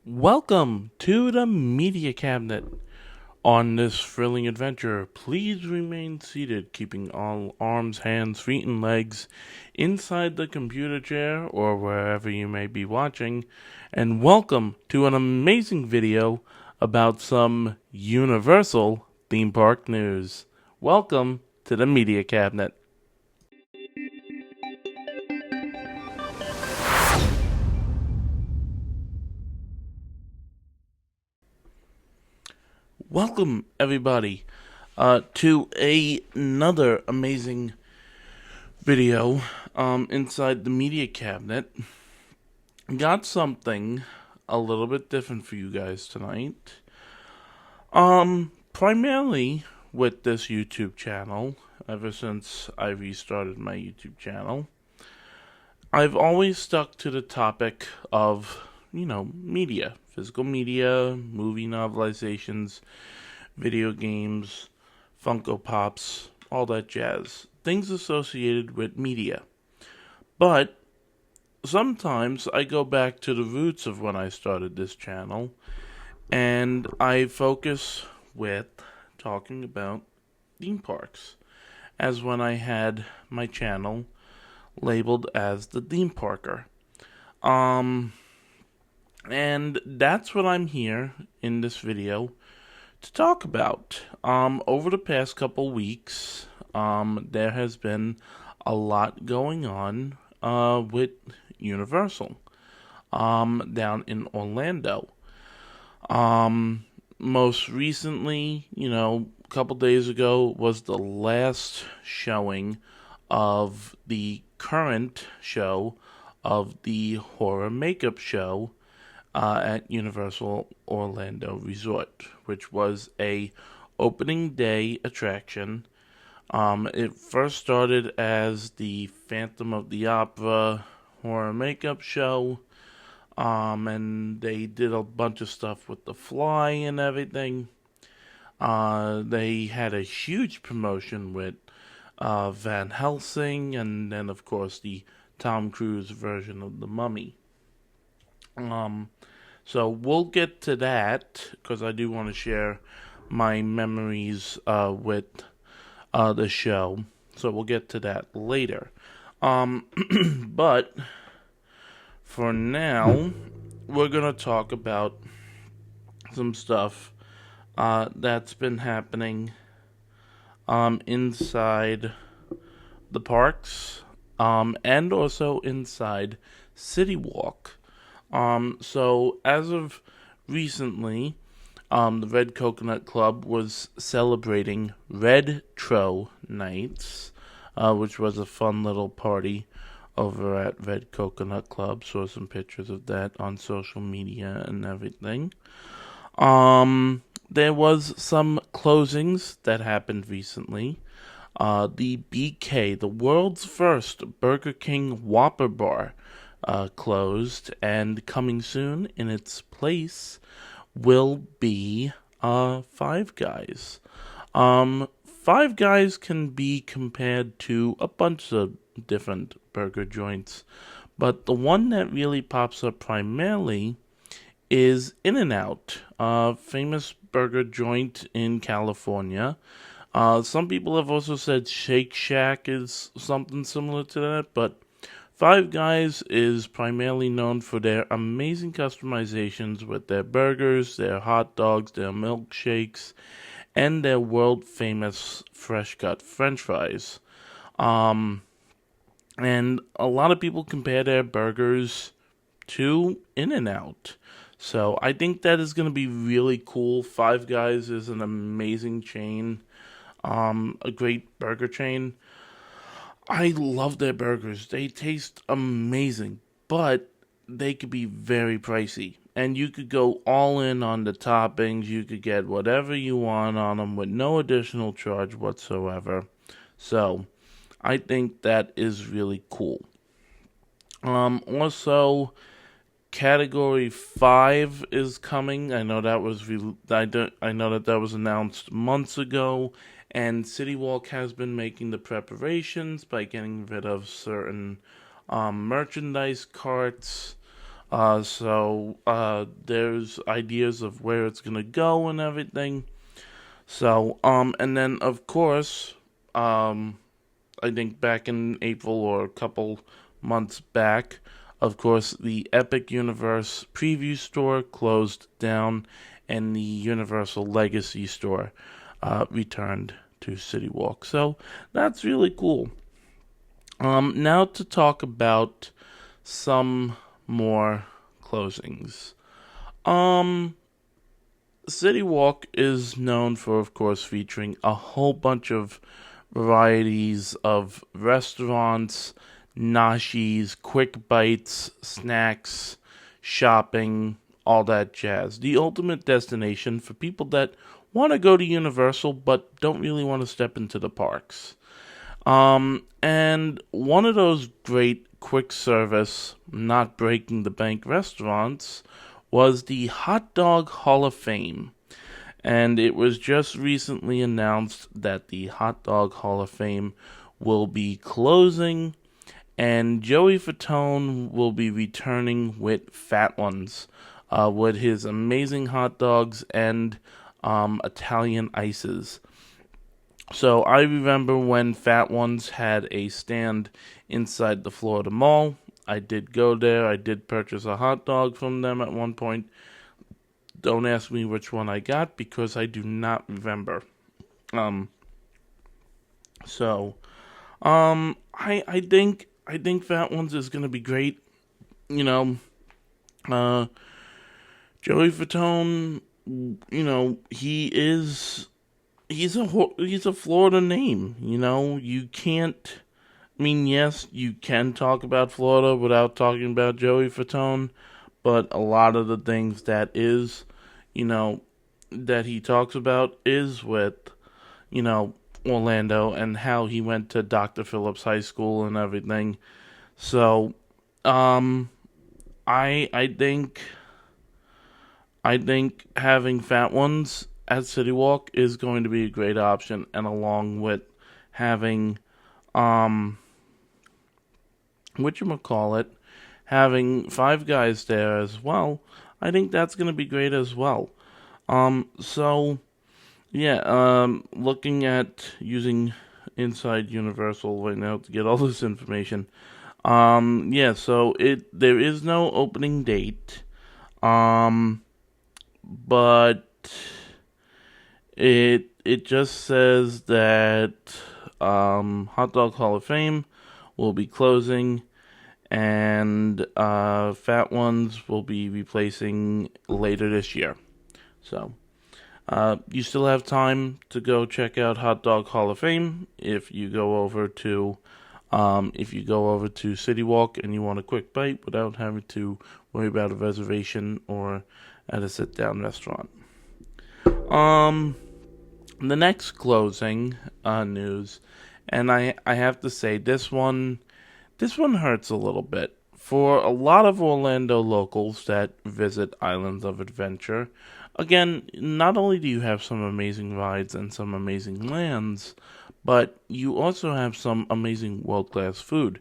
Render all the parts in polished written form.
Welcome to the Media Cabinet. On this thrilling adventure, please remain seated, keeping all arms, hands, feet, and legs inside the computer chair or wherever you may be watching. And welcome to an amazing video about some Universal theme park news. Welcome to the Media Cabinet. Welcome, everybody, to another amazing video inside the Media Cabinet. Got something a little bit different for you guys tonight. Primarily with this YouTube channel, ever since I restarted my YouTube channel, I've always stuck to the topic of, media, physical media, movie novelizations, video games, Funko Pops, all that jazz. Things associated with media. But sometimes I go back to the roots of when I started this channel and I focus with talking about theme parks, as when I had my channel labeled as the Theme Parker. And that's what I'm here in this video to talk about. Over the past couple weeks, there has been a lot going on with Universal down in Orlando. Most recently, a couple days ago was the last showing of the current show of the horror makeup show at Universal Orlando Resort, which was a opening day attraction. It first started as the Phantom of the Opera horror makeup show, and they did a bunch of stuff with the fly and everything. They had a huge promotion with Van Helsing, and then of course the Tom Cruise version of the Mummy. So we'll get to that because I do want to share my memories with the show. So we'll get to that later. But for now, we're going to talk about some stuff that's been happening inside the parks and also inside City Walk. So as of recently, the Red Coconut Club was celebrating Retro Nights, which was a fun little party over at Red Coconut Club. Saw some pictures of that on social media and everything. There was some closings that happened recently. The BK, the world's first Burger King Whopper bar, closed, and coming soon in its place will be Five Guys. Five Guys can be compared to a bunch of different burger joints, but the one that really pops up primarily is In-N-Out, a famous burger joint in California. Some people have also said Shake Shack is something similar to that, but Five Guys is primarily known for their amazing customizations with their burgers, their hot dogs, their milkshakes, and their world famous fresh cut French fries. And a lot of people compare their burgers to In-N-Out. So I think that is going to be really cool. Five Guys is an amazing chain, a great burger chain. I love their burgers. They taste amazing, but they could be very pricey. And you could go all in on the toppings. You could get whatever you want on them with no additional charge whatsoever. So, I think that is really cool. Also, Category 5 is coming. I know that was I know that was announced months ago, and City Walk has been making the preparations by getting rid of certain merchandise carts There's ideas of where it's gonna go and everything. And then of course, um, I think back in April or a couple months back, of course, the Epic Universe preview store closed down, and the Universal Legacy store returned to City Walk. So that's really cool. Now to talk about some more closings. Um, City Walk is known for, of course, featuring a whole bunch of varieties of restaurants, nashis, quick bites, snacks, shopping, all that jazz. The ultimate destination for people that want to go to Universal but don't really want to step into the parks. And one of those great quick service, not breaking the bank restaurants was the Hot Dog Hall of Fame. And it was just recently announced that the Hot Dog Hall of Fame will be closing, and Joey Fatone will be returning with Fat Ones, with his amazing hot dogs and Italian ices. So I remember when Fat Ones had a stand inside the Florida Mall. I did go there. I did purchase a hot dog from them at one point. Don't ask me which one I got because I do not remember. Um, so I think Fat Ones is gonna be great. You know, uh, Joey Fatone. He's a Florida name. You can't. I mean, yes, you can talk about Florida without talking about Joey Fatone, but a lot of the things you know, that he talks about is with, you know, Orlando and how he went to Dr. Phillips High School and everything. So, um, I think having Fat Ones at City Walk is going to be a great option, and along with having um whatchamacallit, having Five Guys there as well, I think that's going to be great as well. So yeah, looking at using Inside Universal right now to get all this information. Yeah, so there is no opening date. Um, but it just says that Hot Dog Hall of Fame will be closing, and Fat Ones will be replacing later this year. So you still have time to go check out Hot Dog Hall of Fame if you go over to City Walk and you want a quick bite without having to worry about a reservation or at a sit down restaurant. Um, the next closing news, and I have to say this one hurts a little bit for a lot of Orlando locals that visit Islands of Adventure. Again, not only do you have some amazing rides and some amazing lands, but you also have some amazing world class food.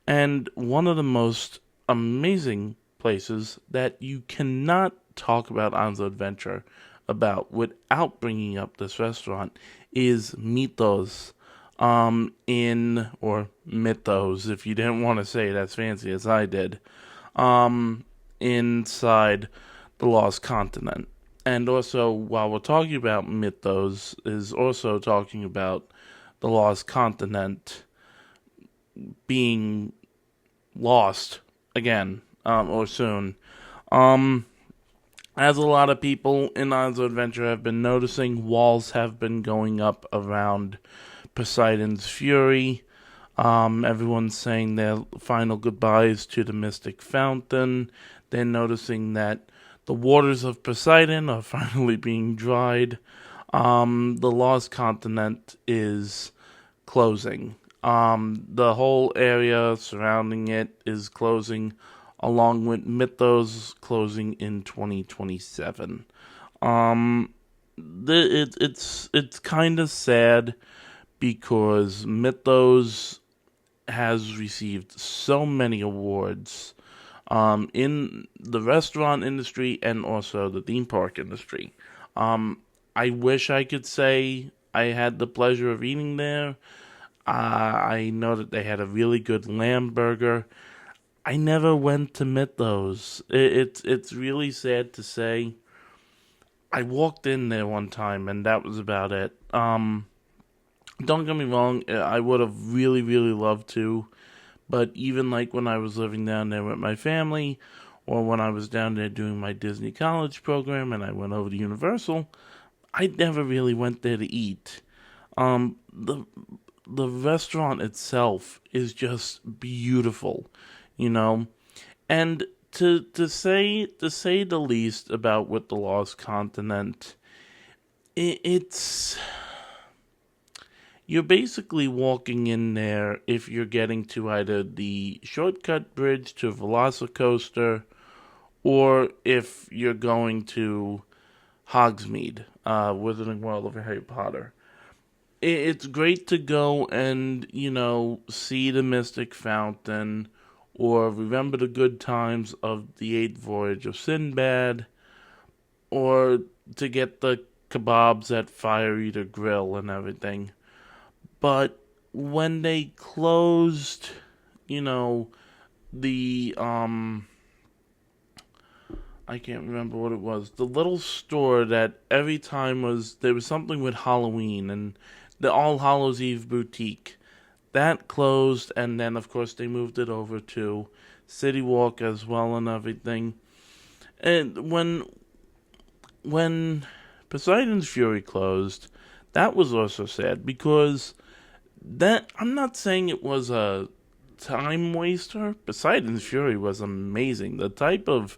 And one of the most amazing places that you cannot talk about Islands of Adventure about without bringing up this restaurant is Mitos. Or Mythos, if you didn't want to say it as fancy as I did, inside the Lost Continent. And also, while we're talking about Mythos, is also talking about the Lost Continent being lost again, or soon. Um, as a lot of people in Islands of Adventure have been noticing, walls have been going up around Poseidon's Fury. Everyone's saying their final goodbyes to the Mystic Fountain. They're noticing that the waters of Poseidon are finally being dried. The Lost Continent is closing. The whole area surrounding it is closing, along with Mythos closing in 2027. It's kind of sad because Mythos has received so many awards in the restaurant industry and also the theme park industry. Um, I wish I could say I had the pleasure of eating there. I know that they had a really good lamb burger. I never went to Mythos. It's really sad to say. I walked in there one time and that was about it. Don't get me wrong, I would have really, really loved to, but even like when I was living down there with my family, or when I was down there doing my Disney College program and I went over to Universal, I never really went there to eat. The restaurant itself is just beautiful, you know, and to say the least about with the Lost Continent, it's you're basically walking in there if you're getting to either the shortcut bridge to Velocicoaster or if you're going to Hogsmeade, Wizarding World of Harry Potter. It's great to go and, see the Mystic Fountain or remember the good times of the Eighth Voyage of Sinbad or to get the kebabs at Fire Eater Grill and everything. But when they closed, you know, the I can't remember what it was. The little store that every time there was something with Halloween and the All Hallows Eve boutique. That closed and then of course they moved it over to City Walk as well and everything. And when Poseidon's Fury closed, that was also sad because that I'm not saying it was a time waster. Poseidon's Fury was amazing. The type of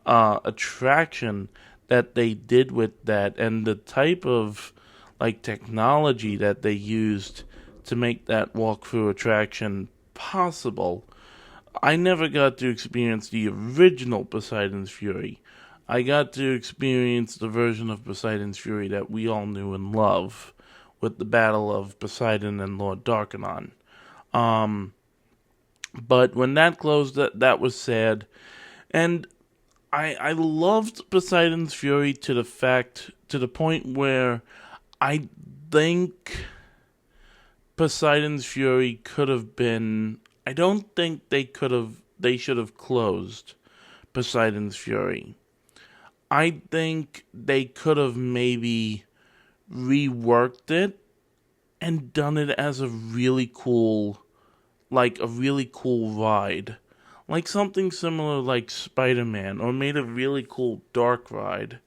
attraction that they did with that, and the type of like technology that they used to make that walkthrough attraction possible. I never got to experience the original Poseidon's Fury. I got to experience the version of Poseidon's Fury that we all knew and love, with the battle of Poseidon and Lord Darkanon. Um, but when that closed, that was sad, and I loved Poseidon's Fury to the point where I think Poseidon's Fury could have been. I don't think they should have closed Poseidon's Fury. I think they could have maybe reworked it and done it as a really cool ride. Like something similar like Spider-Man, or made a really cool dark ride.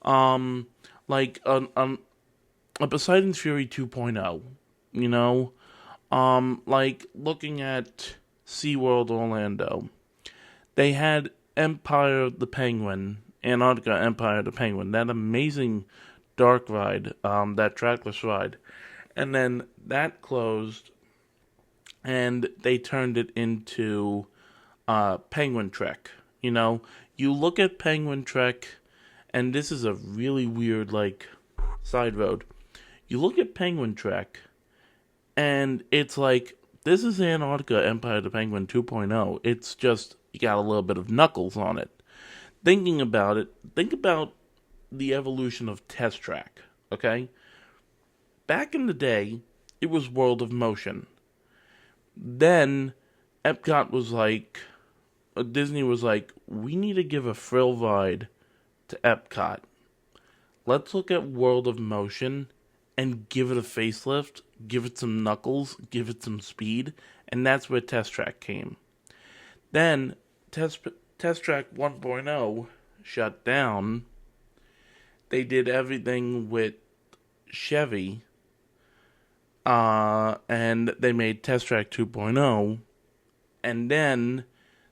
Um, like a Poseidon's Fury 2.0, you know? Like looking at SeaWorld Orlando. They had Empire of the Penguin, Antarctica Empire of the Penguin, that amazing dark ride, that trackless ride. And then that closed and they turned it into Penguin Trek. You look at Penguin Trek, and this is a really weird, like, side road. You look at Penguin Trek, and it's like, this is Antarctica Empire of the Penguin 2.0. It's just, you got a little bit of Knuckles on it. Thinking about it, think about the evolution of Test Track, okay? Back in the day, it was World of Motion. Then, Epcot was like, Disney was like, we need to give a thrill ride to Epcot. Let's look at World of Motion and give it a facelift, give it some Knuckles, give it some speed, and that's where Test Track came. Then Test Track 1.0 shut down. They did everything with Chevy, and they made Test Track 2.0, and then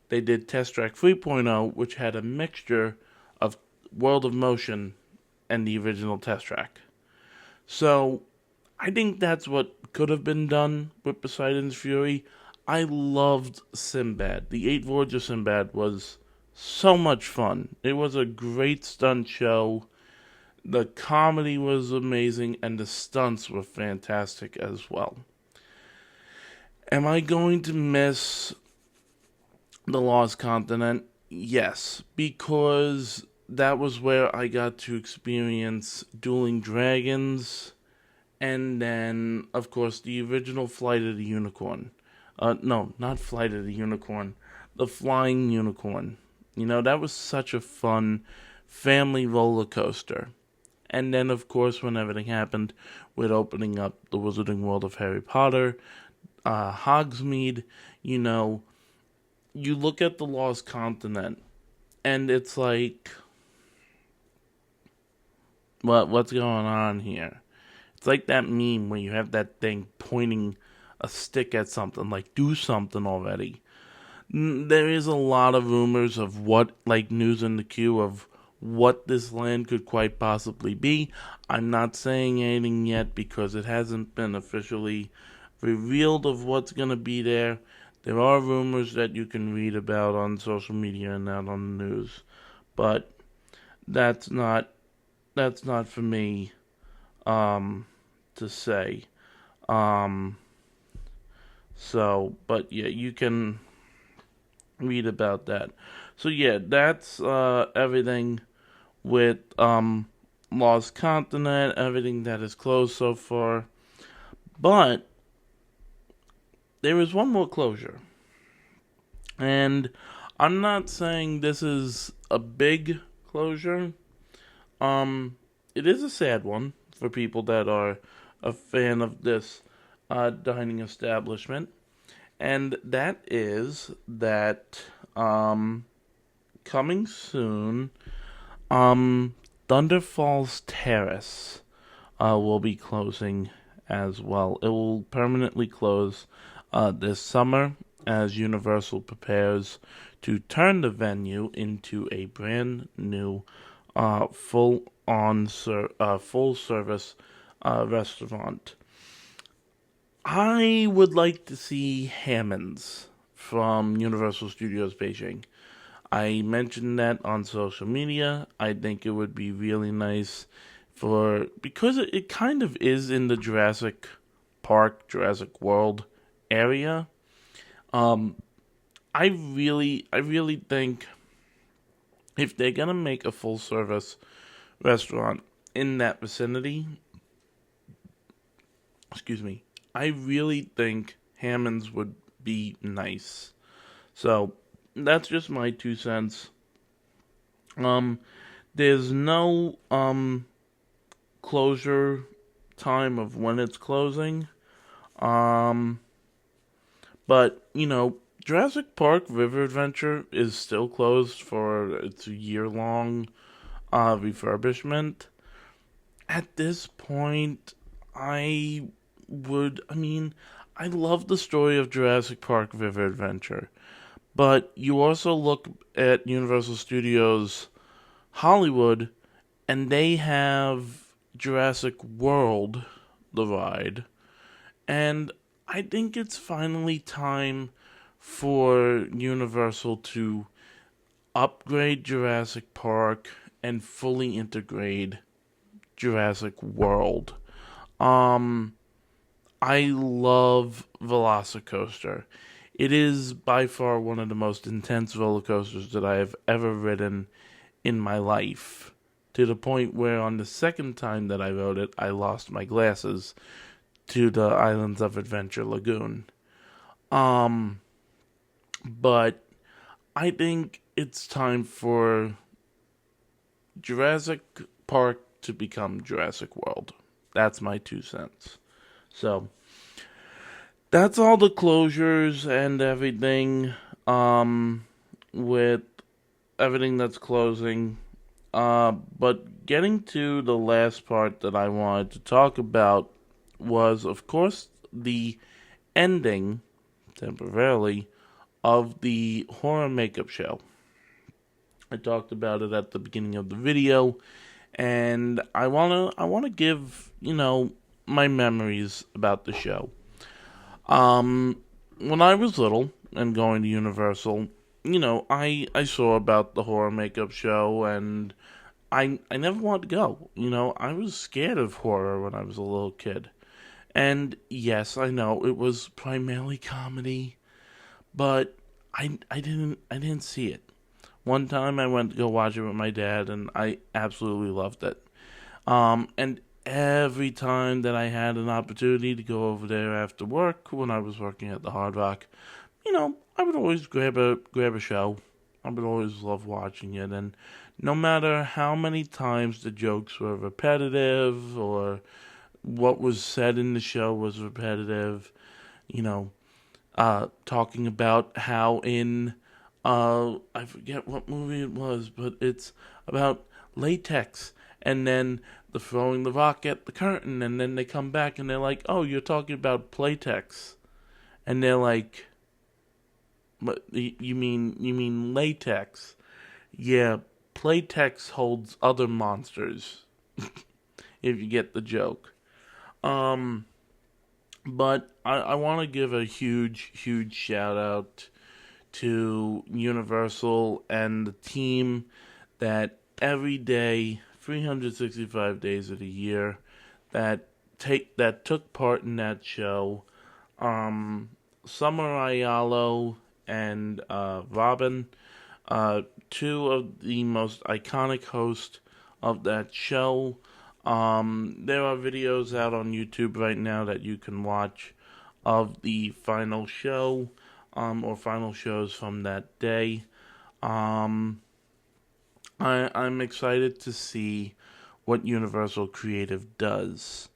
they did Test Track 3.0, which had a mixture of World of Motion and the original Test Track. So, I think that's what could have been done with Poseidon's Fury. I loved Sinbad. The Eight Voyages of Sinbad was so much fun. It was a great stunt show. The comedy was amazing, and the stunts were fantastic as well. Am I going to miss The Lost Continent, yes, because that was where I got to experience Dueling Dragons, and then, of course, the original Flight of the Unicorn. No, not Flight of the Unicorn, the Flying Unicorn. That was such a fun family roller coaster. And then, of course, when everything happened with opening up the Wizarding World of Harry Potter, Hogsmeade, you know, you look at the Lost Continent, and it's like, what's going on here? It's like that meme where you have that thing pointing a stick at something, like, do something already. There is a lot of rumors of what, like, news in the queue of what this land could quite possibly be. I'm not saying anything yet because it hasn't been officially revealed of what's going to be there. There are rumors that you can read about on social media and out on the news, but that's not for me to say. Um, but yeah, you can read about that. So yeah, that's everything with Lost Continent, everything that is closed so far. But there is one more closure. And I'm not saying this is a big closure. It is a sad one for people that are a fan of this dining establishment. And that is that coming soon, Thunder Falls Terrace will be closing as well. It will permanently close this summer as Universal prepares to turn the venue into a brand new full service restaurant. I would like to see Hammonds from Universal Studios Beijing. I mentioned that on social media. I think it would be really nice because it kind of is in the Jurassic Park, Jurassic World area. Um, I really think if they're gonna make a full service restaurant in that vicinity, excuse me, I really think Hammond's would be nice. So that's just my 2 cents. Um, there's no closure time of when it's closing. Um, but Jurassic Park River Adventure is still closed for its year-long refurbishment. At this point, I mean, I love the story of Jurassic Park River Adventure, but you also look at Universal Studios Hollywood, and they have Jurassic World, the ride, and I think it's finally time for Universal to upgrade Jurassic Park and fully integrate Jurassic World. Um, I love Velocicoaster. It is by far one of the most intense roller coasters that I have ever ridden in my life. To the point where on the second time that I rode it, I lost my glasses to the Islands of Adventure Lagoon. Um, but I think it's time for Jurassic Park to become Jurassic World. That's my 2 cents. So that's all the closures and everything. With everything that's closing. But getting to the last part that I wanted to talk about was, of course, the ending, temporarily, of the horror makeup show. I talked about it at the beginning of the video, and I wanna give my memories about the show. When I was little and going to Universal, I saw about the horror makeup show, and I never wanted to go. I was scared of horror when I was a little kid. And yes, I know it was primarily comedy, but I didn't see it. One time I went to go watch it with my dad, and I absolutely loved it. And every time that I had an opportunity to go over there after work, when I was working at the Hard Rock, I would always grab a show. I would always love watching it, and no matter how many times the jokes were repetitive or what was said in the show was repetitive, you know, talking about how in I forget what movie it was, but it's about latex, and then the throwing the rock at the curtain, and then they come back and they're like, "Oh, you're talking about Playtex," and they're like, "But you mean latex?" Yeah, Playtex holds other monsters. If you get the joke. Um, but I want to give a huge shout out to Universal and the team that every day, 365 days of the year, that took part in that show. Um, Summer Ayalo and Robin, two of the most iconic hosts of that show. There are videos out on YouTube right now that you can watch of the final show, or final shows from that day. Um, I'm excited to see what Universal Creative does,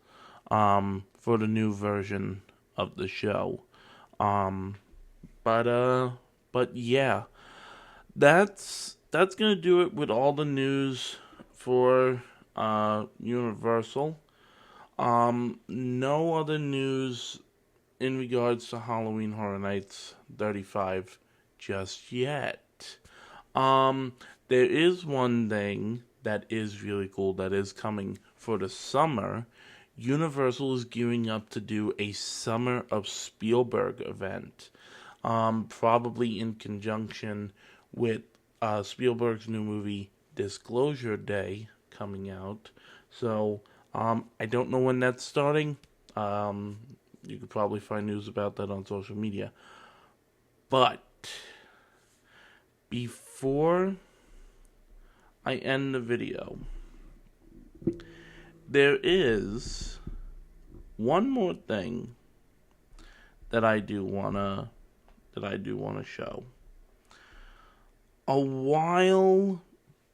for the new version of the show. Um, but uh, but yeah, that's gonna do it with all the news for Universal. No other news in regards to Halloween Horror Nights 35 just yet. Um, there is one thing that is really cool that is coming for the summer. Universal is gearing up to do a Summer of Spielberg event, probably in conjunction with Spielberg's new movie Disclosure Day coming out. So I don't know when that's starting. Um, you could probably find news about that on social media. But before I end the video, there is one more thing that I do wanna show. A while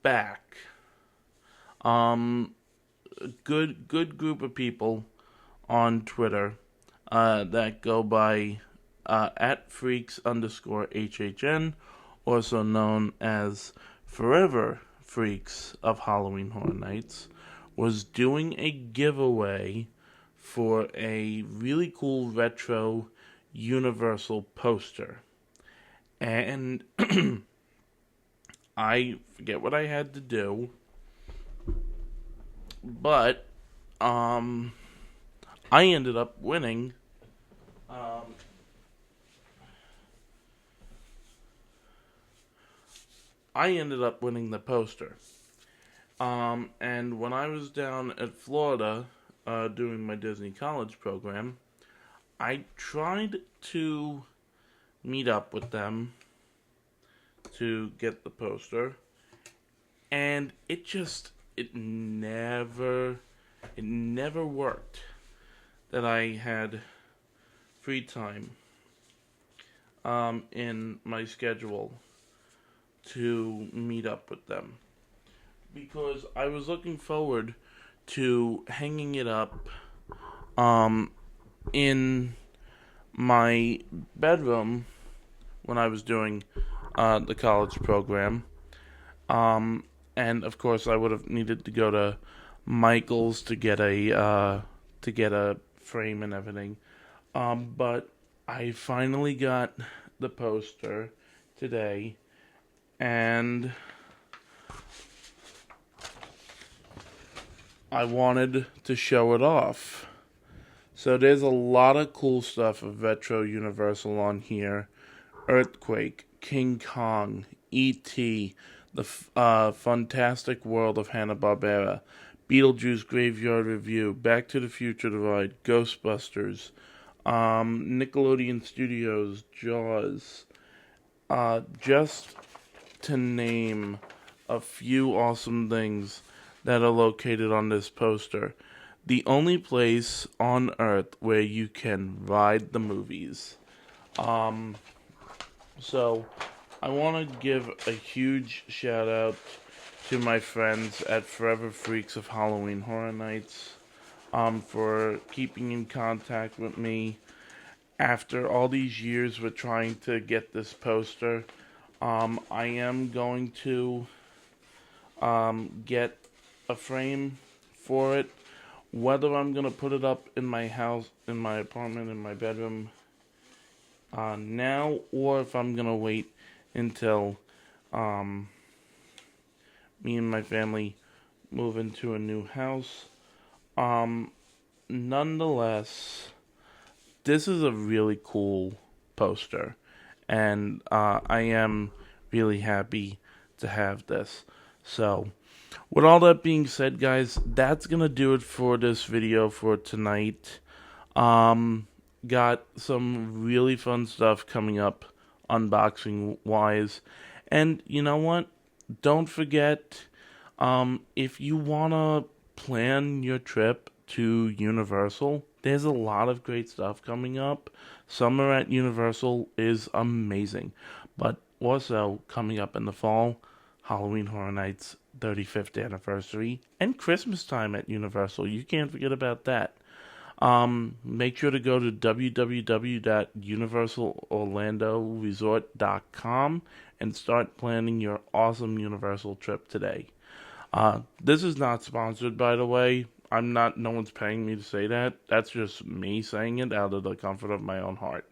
back, um, a good group of people on Twitter that go by at freaks underscore HHN, also known as Forever Freaks of Halloween Horror Nights, was doing a giveaway for a really cool retro Universal poster. And I forget what I had to do, but um, I ended up winning. Um, I ended up winning the poster. And when I was down at Florida doing my Disney College program, I tried to meet up with them to get the poster, and it never worked that I had free time in my schedule to meet up with them, because I was looking forward to hanging it up um, in my bedroom when I was doing the college program. And of course, I would have needed to go to Michael's to get a frame and everything. But I finally got the poster today, and I wanted to show it off. So there's a lot of cool stuff of Retro Universal on here. Earthquake, King Kong, E.T., The Fantastic World of Hanna-Barbera, Beetlejuice Graveyard Review, Back to the Future The Ride, Ghostbusters, Nickelodeon Studios, Jaws, Just to name a few awesome things that are located on this poster. The only place on Earth where you can ride the movies. Um, so I want to give a huge shout out to my friends at Forever Freaks of Halloween Horror Nights, for keeping in contact with me after all these years with trying to get this poster. I am going to get a frame for it. Whether I'm gonna put it up in my house, in my apartment, in my bedroom now, or if I'm gonna wait until um, me and my family move into a new house. Um, Nonetheless, this is a really cool poster, and I am really happy to have this. So, with all that being said, guys, that's gonna do it for this video for tonight. Um, got some really fun stuff coming up, unboxing wise, and you know what? Don't forget, if you wanna plan your trip to Universal, there's a lot of great stuff coming up. Summer at Universal is amazing, but also coming up in the fall, Halloween Horror Nights 35th anniversary, and Christmas time at Universal. You can't forget about that. Make sure to go to www.universalorlandoresort.com and start planning your awesome Universal trip today. This is not sponsored, by the way. No one's paying me to say that. That's just me saying it out of the comfort of my own heart.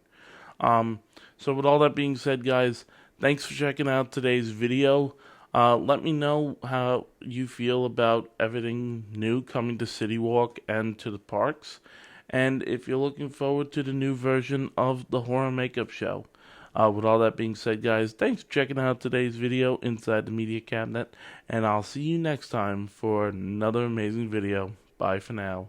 So with all that being said, guys, thanks for checking out today's video. Let me know how you feel about everything new coming to City Walk and to the parks. And if you're looking forward to the new version of the Horror Makeup Show. With all that being said, guys, thanks for checking out today's video inside the Media Cabinet. And I'll see you next time for another amazing video. Bye for now.